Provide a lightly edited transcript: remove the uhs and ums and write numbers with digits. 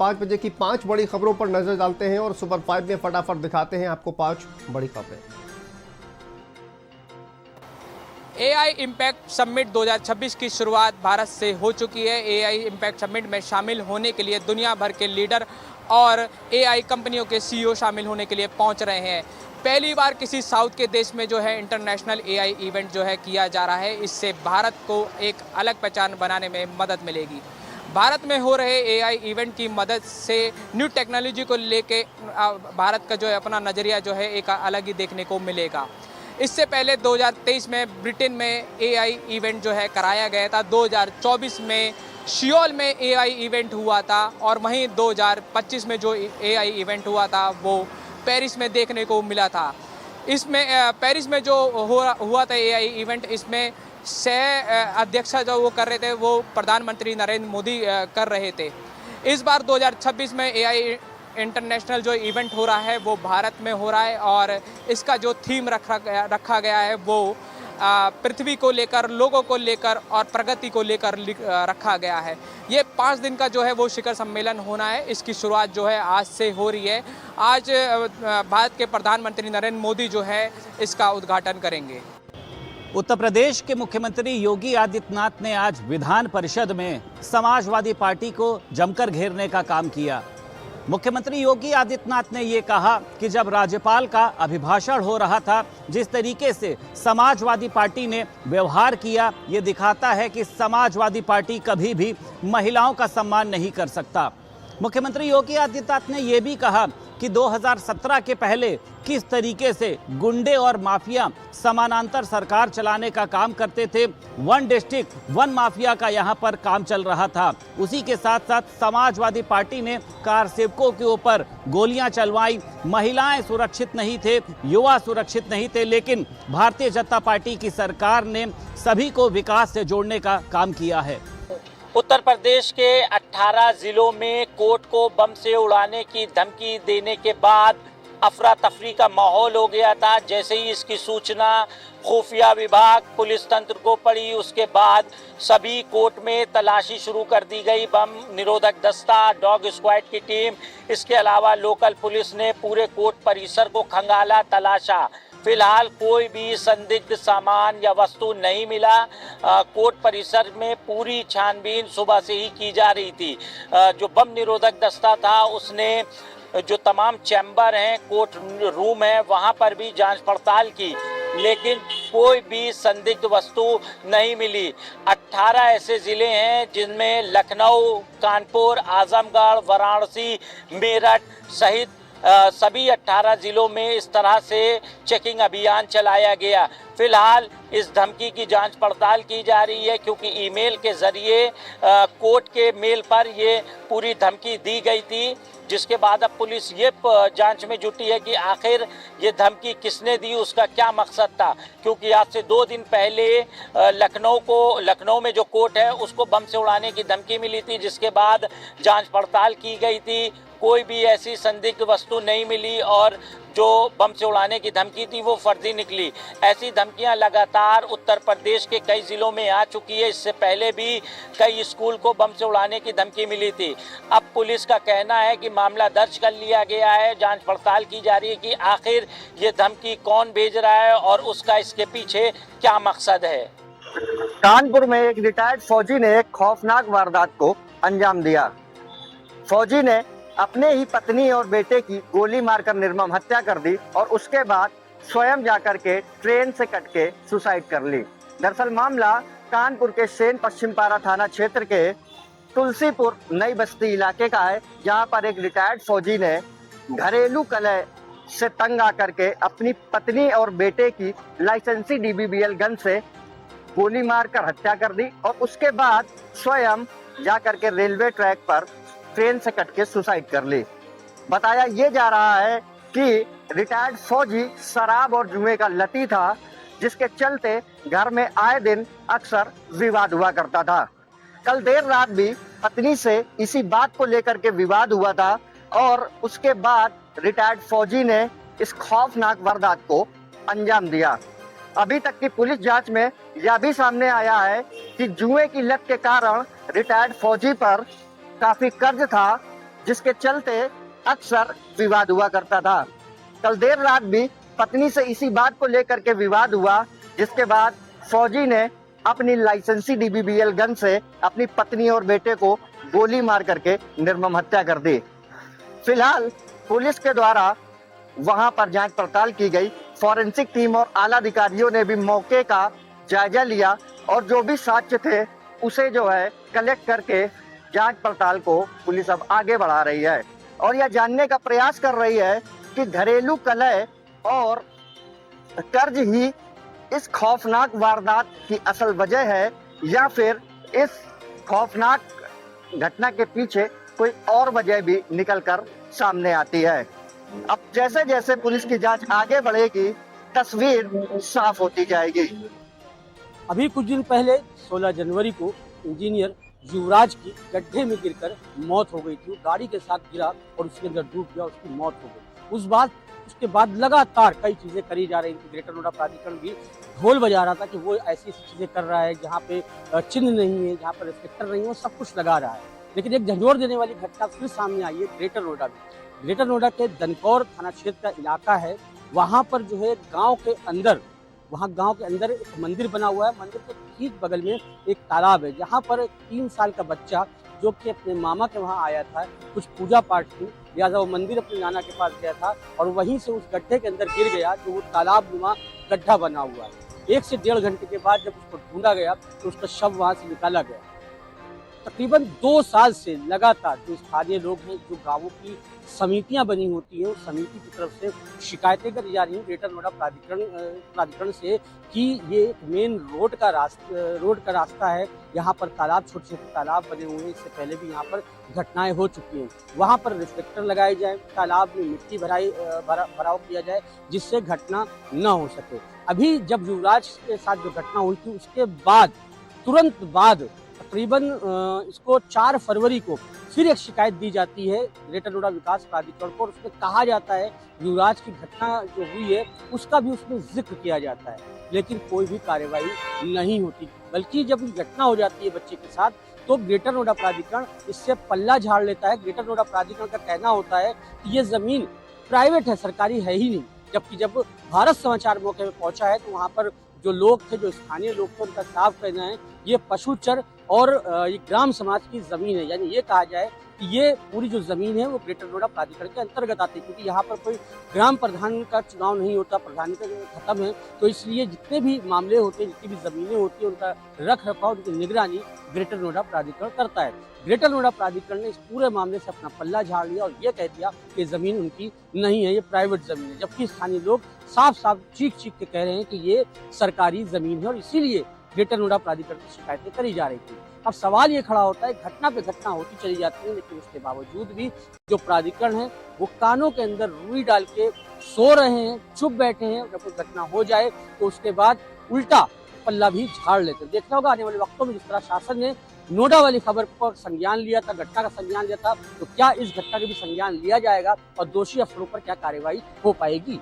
5 बजे की 5 बड़ी खबरों पर नजर डालते हैं और सुपर 5 में फटाफट दिखाते हैं आपको 5 बड़ी खबरें। AI इम्पैक्ट समिट 2026 की शुरुआत भारत से हो चुकी है। AI इम्पैक्ट समिट में शामिल होने के लिए दुनिया भर के लीडर और AI कंपनियों के CEO शामिल होने के लिए पहुंच रहे हैं। पहली बार किसी साउथ के देश में जो है इंटरनेशनल AI इवेंट जो है किया जा रहा है। इससे भारत को एक अलग पहचान बनाने में मदद मिलेगी। भारत में हो रहे AI इवेंट की मदद से न्यू टेक्नोलॉजी को लेके भारत का जो है अपना नज़रिया जो है एक अलग ही देखने को मिलेगा। इससे पहले 2023 में ब्रिटेन में AI इवेंट जो है कराया गया था। 2024 में सियोल में AI इवेंट हुआ था और वहीं 2025 में जो AI इवेंट हुआ था वो पेरिस में देखने को मिला था। इसमें पेरिस में जो हुआ था AI इवेंट, इसमें सह अध्यक्षता जो वो कर रहे थे वो प्रधानमंत्री नरेंद्र मोदी कर रहे थे। इस बार 2026 में AI इंटरनेशनल जो इवेंट हो रहा है वो भारत में हो रहा है और इसका जो थीम रखा गया है वो पृथ्वी को लेकर, लोगों को लेकर और प्रगति को लेकर रखा गया है। ये 5 दिन का जो है वो शिखर सम्मेलन होना है। इसकी शुरुआत जो है आज से हो रही है। आज भारत के प्रधानमंत्री नरेंद्र मोदी जो है इसका उद्घाटन करेंगे। उत्तर प्रदेश के मुख्यमंत्री योगी आदित्यनाथ ने आज विधान परिषद में समाजवादी पार्टी को जमकर घेरने का काम किया। मुख्यमंत्री योगी आदित्यनाथ ने ये कहा कि जब राज्यपाल का अभिभाषण हो रहा था, जिस तरीके से समाजवादी पार्टी ने व्यवहार किया, ये दिखाता है कि समाजवादी पार्टी कभी भी महिलाओं का सम्मान नहीं कर सकता। मुख्यमंत्री योगी आदित्यनाथ ने यह भी कहा कि 2017 के पहले किस तरीके से गुंडे और माफिया समानांतर सरकार चलाने का काम करते थे। 1 डिस्ट्रिक्ट 1 माफिया का यहाँ पर काम चल रहा था। उसी के साथ साथ समाजवादी पार्टी ने कार सेवकों के ऊपर गोलियां चलवाई। महिलाएं सुरक्षित नहीं थे, युवा सुरक्षित नहीं थे, लेकिन भारतीय जनता पार्टी की सरकार ने सभी को विकास से जोड़ने का काम किया है। उत्तर प्रदेश के 18 जिलों में कोर्ट को बम से उड़ाने की धमकी देने के बाद अफरा तफरी का माहौल हो गया था। जैसे ही इसकी सूचना खुफिया विभाग, पुलिस तंत्र को पड़ी, उसके बाद सभी कोर्ट में तलाशी शुरू कर दी गई। बम निरोधक दस्ता, डॉग स्क्वाड की टीम, इसके अलावा लोकल पुलिस ने पूरे कोर्ट परिसर को खंगाला, तलाशा। फिलहाल कोई भी संदिग्ध सामान या वस्तु नहीं मिला। कोर्ट परिसर में पूरी छानबीन सुबह से ही की जा रही थी। जो बम निरोधक दस्ता था उसने जो तमाम चैम्बर हैं, कोर्ट रूम है, वहां पर भी जांच पड़ताल की, लेकिन कोई भी संदिग्ध वस्तु नहीं मिली। 18 ऐसे ज़िले हैं जिनमें लखनऊ, कानपुर, आजमगढ़, वाराणसी, मेरठ सहित सभी 18 ज़िलों में इस तरह से चेकिंग अभियान चलाया गया। फिलहाल इस धमकी की जांच पड़ताल की जा रही है, क्योंकि ईमेल के ज़रिए कोर्ट के मेल पर ये पूरी धमकी दी गई थी, जिसके बाद अब पुलिस ये जांच में जुटी है कि आखिर ये धमकी किसने दी, उसका क्या मकसद था। क्योंकि आज से 2 दिन पहले लखनऊ में जो कोर्ट है उसको बम से उड़ाने की धमकी मिली थी, जिसके बाद जांच पड़ताल की गई थी। कोई भी ऐसी संदिग्ध वस्तु नहीं मिली और जो बम से उड़ाने की धमकी थी वो फर्जी निकली। ऐसी धमकियां लगातार उत्तर प्रदेश के कई ज़िलों में आ चुकी है। इससे पहले भी कई स्कूल को बम से उड़ाने की धमकी मिली थी। अब पुलिस का कहना है कि मामला दर्ज कर लिया गया है, जांच पड़ताल की जा रही है कि आखिर ये धमकी कौन भेज रहा है और उसका इसके पीछे क्या मकसद है। कानपुर में एक रिटायर्ड फौजी ने एक खौफनाक वारदात को अंजाम दिया। फौजी ने अपने ही पत्नी और बेटे की गोली मारकर निर्मम हत्या कर दी और उसके बाद स्वयं जाकर के ट्रेन से कट के सुसाइड कर ली। दरअसल मामला कानपुर के सेन पश्चिम पारा थाना क्षेत्र के तुलसीपुर नई बस्ती इलाके का है, जहां पर एक रिटायर्ड फौजी ने घरेलू कलह से तंग आकर के अपनी पत्नी और बेटे की लाइसेंसी DBBL गन से गोली मारकर हत्या कर दी और उसके बाद स्वयं जाकर के रेलवे ट्रैक पर ट्रेन से कट के सुसाइड कर ली। बताया ये जा रहा है कि रिटायर्ड फौजी शराब और जुए का लती था, जिसके चलते घर में आए दिन अक्सर विवाद हुआ करता था। कल देर रात भी पत्नी से इसी बात को लेकर के विवाद हुआ था और उसके बाद रिटायर्ड फौजी ने इस खौफनाक वारदात को अंजाम दिया। अभी तक की पुलिस जांच में यह भी सामने आया है कि जुए की लत के कारण रिटायर्ड फौजी पर काफी कर्ज था जिसके चलते अक्सर विवाद हुआ करता था। कल देर रात भी पत्नी से इसी बात को लेकर के विवाद हुआ, जिसके बाद फौजी ने अपनी लाइसेंसी DBBL गन से अपनी पत्नी और बेटे को गोली मार करके निर्मम हत्या कर दी। फिलहाल पुलिस के द्वारा वहां पर जांच पड़ताल की गई। फॉरेंसिक टीम और आला अधिकारियों ने भी मौके का जायजा लिया और जो भी साक्ष्य थे उसे जो है कलेक्ट करके जांच पड़ताल को पुलिस अब आगे बढ़ा रही है और यह जानने का प्रयास कर रही है कि घरेलू कलह और कर्ज ही इस खौफनाक वारदात की असल वजह है या फिर इस खौफनाक घटना के पीछे कोई और वजह भी निकलकर सामने आती है। अब जैसे जैसे पुलिस की जांच आगे बढ़ेगी, तस्वीर साफ होती जाएगी। अभी कुछ दिन पहले 16 जनवरी को इंजीनियर युवराज की गड्ढे में गिरकर मौत हो गई थी। गाड़ी के साथ गिरा और उसके अंदर डूब गया, उसकी मौत हो गई। उसके बाद लगातार कई चीजें करी जा रही थी। ग्रेटर नोएडा प्राधिकरण भी ढोल बजा रहा था कि वो ऐसी चीजें कर रहा है जहाँ पे चिन्ह नहीं है, जहाँ पर रिफ्लेक्टर नहीं है, वो सब कुछ लगा रहा है। लेकिन एक झंझोर देने वाली घटना फिर सामने आई है ग्रेटर नोएडा में। ग्रेटर नोएडा के दनकौर थाना क्षेत्र का इलाका है। वहाँ पर जो है गांव के अंदर एक मंदिर बना हुआ है। मंदिर के ठीक बगल में एक तालाब है, जहाँ पर 3 साल का बच्चा जो कि अपने मामा के वहाँ आया था, कुछ पूजा पाठ थी, लिहाजा वो मंदिर अपने नाना के पास गया था और वहीं से उस गड्ढे के अंदर गिर गया, जो वो तालाब नुमा गड्ढा बना हुआ है। 1 से 1.5 घंटे के बाद जब उसको ढूंढा गया तो उसका शव वहाँ से निकाला गया। तकरीबन 2 साल से लगातार जो स्थानीय लोग हैं, जो गांवों की समितियां बनी होती हैं, उस समिति की तरफ से शिकायतें करी जा रही हैं ग्रेटर नोएडा प्राधिकरण से कि ये एक मेन रोड का रास्ता है। यहाँ पर छोटे छोटे तालाब बने हुए हैं। इससे पहले भी यहाँ पर घटनाएं हो चुकी हैं। वहाँ पर रिफ्लेक्टर लगाए जाए, तालाब में मिट्टी भराव किया जाए, जिससे घटना न हो सके। अभी जब युवराज के साथ जो घटना हुई थी उसके बाद तुरंत बाद तकरीबन इसको 4 फरवरी को फिर एक शिकायत दी जाती है ग्रेटर नोएडा विकास प्राधिकरण को और उसमें कहा जाता है युवराज की घटना जो हुई है उसका भी उसमें जिक्र किया जाता है, लेकिन कोई भी कार्रवाई नहीं होती। बल्कि जब घटना हो जाती है बच्चे के साथ तो ग्रेटर नोएडा प्राधिकरण इससे पल्ला झाड़ लेता है। ग्रेटर नोएडा प्राधिकरण का कहना होता है कि ये जमीन प्राइवेट है, सरकारी है ही नहीं। जबकि जब भारत समाचार मौके पर पहुंचा है तो वहाँ पर जो लोग थे, जो स्थानीय लोग थे, उनका साफ कहना है ये पशुचर और ये ग्राम समाज की जमीन है। यानी ये कहा जाए कि ये पूरी जो जमीन है वो ग्रेटर नोएडा प्राधिकरण के अंतर्गत आती है, क्योंकि यहाँ पर कोई ग्राम प्रधान का चुनाव नहीं होता, प्रधान का खत्म है। तो इसलिए जितने भी मामले होते हैं, जितनी भी जमीनें होती है, उनका रख रखाव, उनकी निगरानी ग्रेटर नोएडा प्राधिकरण करता है। ग्रेटर नोएडा प्राधिकरण ने इस पूरे मामले से अपना पल्ला झाड़ लिया और ये कह दिया कि जमीन उनकी नहीं है, ये प्राइवेट जमीन है। जबकि स्थानीय लोग साफ साफ चीख के कह रहे हैं कि ये सरकारी जमीन है और इसीलिए ग्रेटर नोएडा प्राधिकरण की शिकायतें करी जा रही थी। अब सवाल ये खड़ा होता है, घटना पे घटना होती चली जाती है, लेकिन उसके बावजूद भी जो प्राधिकरण है वो कानों के अंदर रुई डाल के सो रहे हैं, चुप बैठे हैं। जब कोई घटना हो जाए तो उसके बाद उल्टा पल्ला भी झाड़ लेते हैं। देखना होगा आने वाले वक्तों में जिस तरह शासन ने नोएडा वाली खबर पर संज्ञान लिया था, घटना का संज्ञान लिया था, तो क्या इस घटना का भी संज्ञान लिया जाएगा और दोषी अफसरों पर क्या कार्रवाई हो पाएगी।